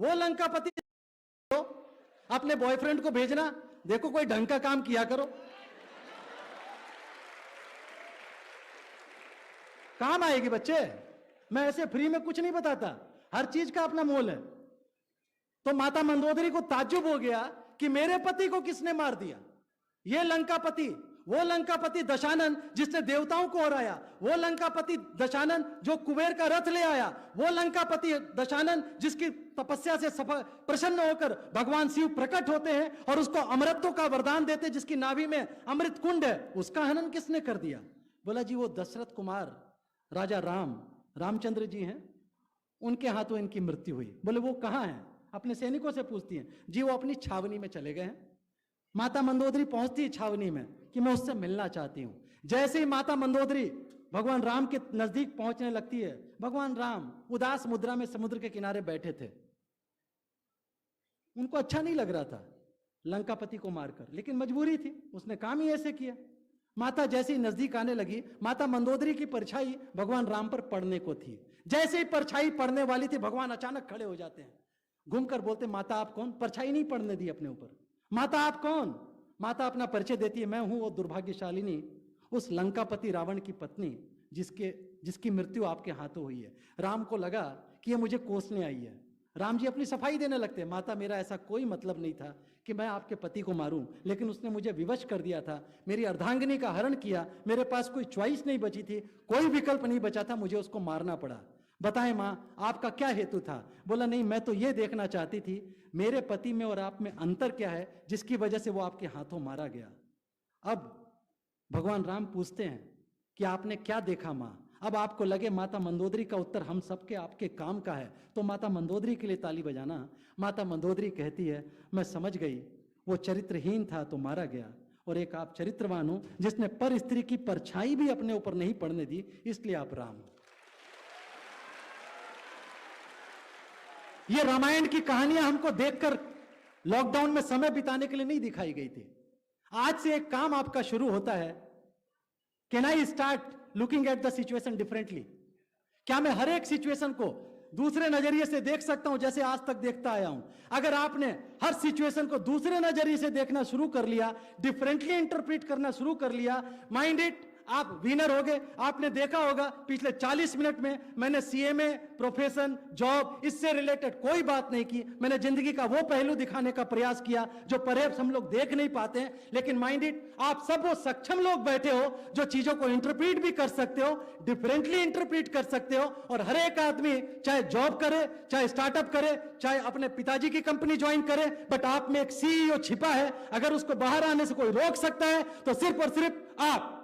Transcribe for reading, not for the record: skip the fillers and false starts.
वो लंकापति अपने बॉयफ्रेंड को भेजना, देखो कोई ढंग का काम किया करो। काम आएगी बच्चे। मैं ऐसे फ्री में कुछ नहीं बताता, हर चीज का अपना मोल है। तो माता मंदोदरी को ताज्जुब हो गया कि मेरे पति को किसने मार दिया। ये लंकापति, वो लंकापति दशानन जिसने देवताओं को हराया, वो लंकापति दशानन जो कुबेर का रथ ले आया, वो लंकापति दशानन जिसकी तपस्या से प्रसन्न होकर भगवान शिव प्रकट होते हैं और उसको अमृतत्व का वरदान देते, जिसकी नाभि में अमृत कुंड है, उसका हनन किसने कर दिया। बोला जी वो दशरथ कुमार राजा रामचंद्र जी हैं, उनके हाथों इनकी मृत्यु हुई। बोले वो कहां हैं, अपने सैनिकों से पूछती हैं। जी वो अपनी छावनी में चले गए हैं। माता मंदोदरी पहुंचती है छावनी में कि मैं उससे मिलना चाहती हूं। जैसे ही माता मंदोदरी भगवान राम के नजदीक पहुंचने लगती है, भगवान राम उदास मुद्रा में समुद्र के किनारे बैठे थे। उनको अच्छा नहीं लग रहा था लंकापति को मारकर, लेकिन मजबूरी थी, उसने काम ही ऐसे किया। माता जैसे ही नजदीक आने लगी, माता मंदोदरी की परछाई भगवान राम पर पड़ने को थी। जैसे ही परछाई पड़ने वाली थी, भगवान अचानक खड़े हो जाते हैं, घूमकर बोलते माता आप कौन। परछाई नहीं पड़ने दी अपने ऊपर। माता आप कौन। माता अपना परिचय देती है, मैं हूं वो दुर्भाग्यशालिनी, उस लंकापति रावण की पत्नी जिसकी मृत्यु आपके हाथों हुई है। राम को लगा कि ये मुझे कोसने आई है। राम जी अपनी सफाई देने लगते हैं, माता मेरा ऐसा कोई मतलब नहीं था कि मैं आपके पति को मारूं, लेकिन उसने मुझे विवश कर दिया था, मेरी अर्धांगिनी का हरण किया, मेरे पास कोई चॉइस नहीं बची थी, कोई विकल्प नहीं बचा था, मुझे उसको मारना पड़ा। बताएं मां आपका क्या हेतु था। बोला नहीं मैं तो ये देखना चाहती थी मेरे पति में और आप में अंतर क्या है जिसकी वजह से वो आपके हाथों मारा गया। अब भगवान राम पूछते हैं कि आपने क्या देखा मां। अब आपको लगे माता मंदोदरी का उत्तर हम सबके आपके काम का है, तो माता मंदोदरी के लिए ताली बजाना। माता मंदोदरी कहती है मैं समझ गई, वो चरित्रहीन था तो मारा गया, और एक आप चरित्रवान हो जिसने पर स्त्री की परछाई भी अपने ऊपर नहीं पड़ने दी, इसलिए आप राम हो। ये रामायण की कहानियां हमको देखकर लॉकडाउन में समय बिताने के लिए नहीं दिखाई गई थी। आज से एक काम आपका शुरू होता है, can I start looking at the situation differently. क्या मैं हर एक सिचुएशन को दूसरे नजरिए से देख सकता हूं जैसे आज तक देखता आया हूं। अगर आपने हर सिचुएशन को दूसरे नजरिए से देखना शुरू कर लिया, डिफरेंटली इंटरप्रेट करना शुरू कर लिया, माइंड इट, आप विनर हो गए। आपने देखा होगा पिछले 40 मिनट में मैंने सीएमए, प्रोफेशन, जॉब, इससे रिलेटेड कोई बात नहीं की। मैंने जिंदगी का वो पहलू दिखाने का प्रयास किया जो परहैप्स हम लोग देख नहीं पाते हैं। लेकिन माइंड इट, आप सब वो सक्षम लोग बैठे हो जो चीजों को इंटरप्रीट भी कर सकते हो, डिफरेंटली इंटरप्रीट कर सकते हो। और हर एक आदमी चाहे जॉब करे, चाहे स्टार्टअप करे, चाहे अपने पिताजी की कंपनी ज्वाइन करे, बट आप में एक सीईओ छिपा है। अगर उसको बाहर आने से कोई रोक सकता है तो सिर्फ और सिर्फ आप।